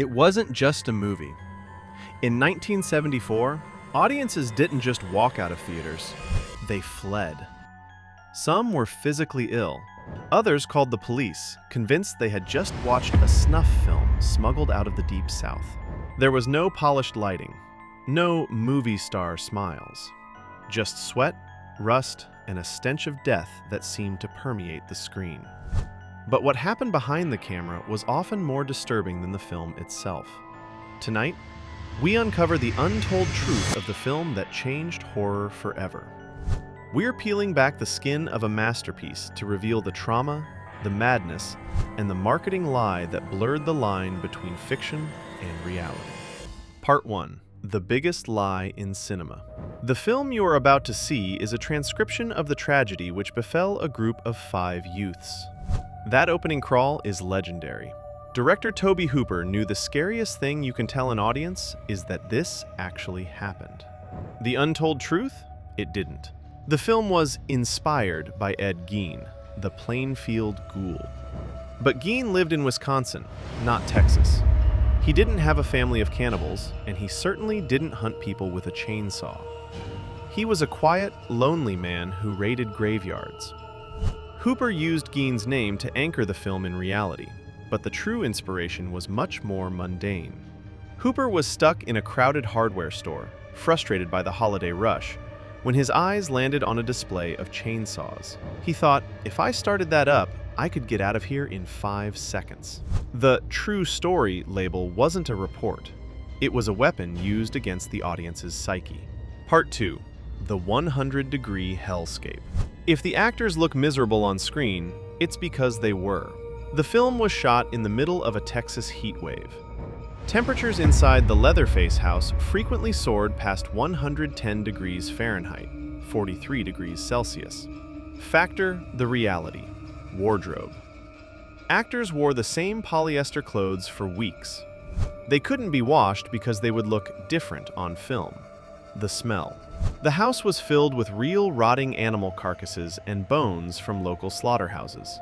It wasn't just a movie. In 1974, audiences didn't just walk out of theaters, they fled. Some were physically ill. Others called the police, convinced they had just watched a snuff film smuggled out of the Deep South. There was no polished lighting, no movie star smiles, just sweat, rust, and a stench of death that seemed to permeate the screen. But what happened behind the camera was often more disturbing than the film itself. Tonight, we uncover the untold truth of the film that changed horror forever. We're peeling back the skin of a masterpiece to reveal the trauma, the madness, and the marketing lie that blurred the line between fiction and reality. Part 1. The biggest lie in cinema. The film you are about to see is a transcription of the tragedy which befell a group of 5 youths. That opening crawl is legendary. Director Tobe Hooper knew the scariest thing you can tell an audience is that this actually happened. The untold truth? It didn't. The film was inspired by Ed Gein, the Plainfield Ghoul. But Gein lived in Wisconsin, not Texas. He didn't have a family of cannibals, and he certainly didn't hunt people with a chainsaw. He was a quiet, lonely man who raided graveyards. Hooper used Gein's name to anchor the film in reality, but the true inspiration was much more mundane. Hooper was stuck in a crowded hardware store, frustrated by the holiday rush, when his eyes landed on a display of chainsaws. He thought, if I started that up, I could get out of here in 5 seconds. The true story label wasn't a report. It was a weapon used against the audience's psyche. Part 2. The 100-degree hellscape. If the actors look miserable on screen, it's because they were. The film was shot in the middle of a Texas heat wave. Temperatures inside the Leatherface house frequently soared past 110 degrees Fahrenheit, 43 degrees Celsius. Factor the reality. Wardrobe. Actors wore the same polyester clothes for weeks. They couldn't be washed because they would look different on film. The smell. The house was filled with real rotting animal carcasses and bones from local slaughterhouses.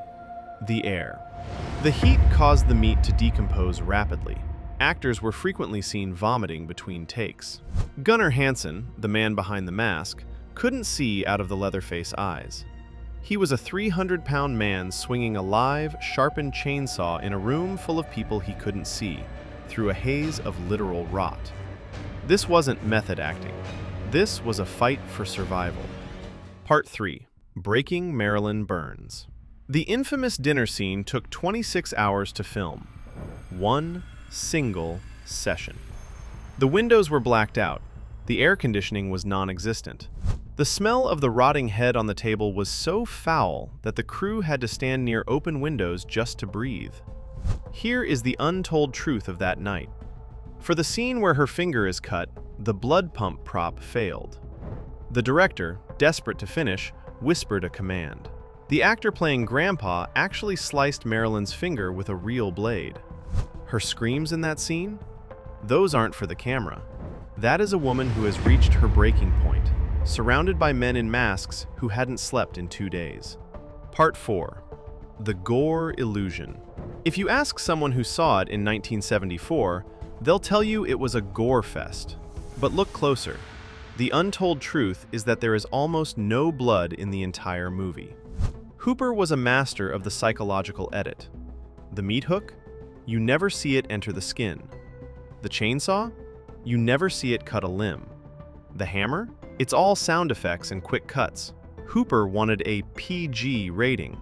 The air. The heat caused the meat to decompose rapidly. Actors were frequently seen vomiting between takes. Gunnar Hansen, the man behind the mask, couldn't see out of the Leatherface eyes. He was a 300-pound man swinging a live, sharpened chainsaw in a room full of people he couldn't see, through a haze of literal rot. This wasn't method acting. This was a fight for survival. Part 3. Breaking Marilyn Burns. The infamous dinner scene took 26 hours to film. One single session. The windows were blacked out. The air conditioning was non-existent. The smell of the rotting head on the table was so foul that the crew had to stand near open windows just to breathe. Here is the untold truth of that night. For the scene where her finger is cut, the blood pump prop failed. The director, desperate to finish, whispered a command. The actor playing Grandpa actually sliced Marilyn's finger with a real blade. Her screams in that scene? Those aren't for the camera. That is a woman who has reached her breaking point, surrounded by men in masks who hadn't slept in 2 days. Part 4. The gore illusion. If you ask someone who saw it in 1974, they'll tell you it was a gore fest. But look closer. The untold truth is that there is almost no blood in the entire movie. Hooper was a master of the psychological edit. The meat hook? You never see it enter the skin. The chainsaw? You never see it cut a limb. The hammer? It's all sound effects and quick cuts. Hooper wanted a PG rating.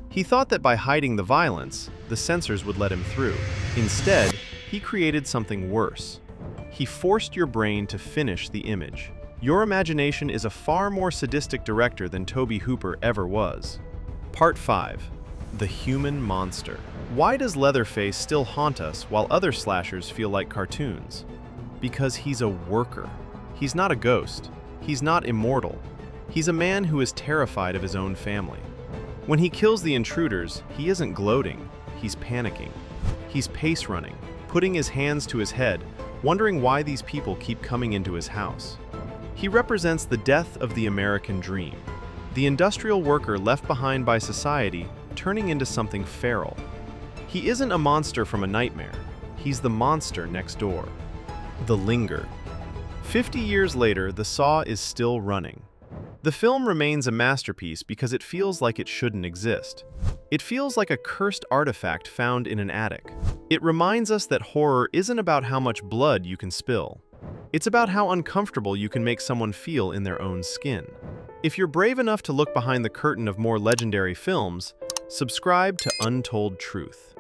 He thought that by hiding the violence, the censors would let him through. Instead, he created something worse. He forced your brain to finish the image. Your imagination is a far more sadistic director than Tobe Hooper ever was. Part 5. The human monster. Why does Leatherface still haunt us while other slashers feel like cartoons? Because he's a worker. He's not a ghost. He's not immortal. He's a man who is terrified of his own family. When he kills the intruders, he isn't gloating. He's panicking. He's pace running, putting his hands to his head, wondering why these people keep coming into his house. He represents the death of the American dream, the industrial worker left behind by society turning into something feral. He isn't a monster from a nightmare. He's the monster next door. The Linger. 50 years later, the Saw is still running. The film remains a masterpiece because it feels like it shouldn't exist. It feels like a cursed artifact found in an attic. It reminds us that horror isn't about how much blood you can spill. It's about how uncomfortable you can make someone feel in their own skin. If you're brave enough to look behind the curtain of more legendary films, subscribe to Untold Truth.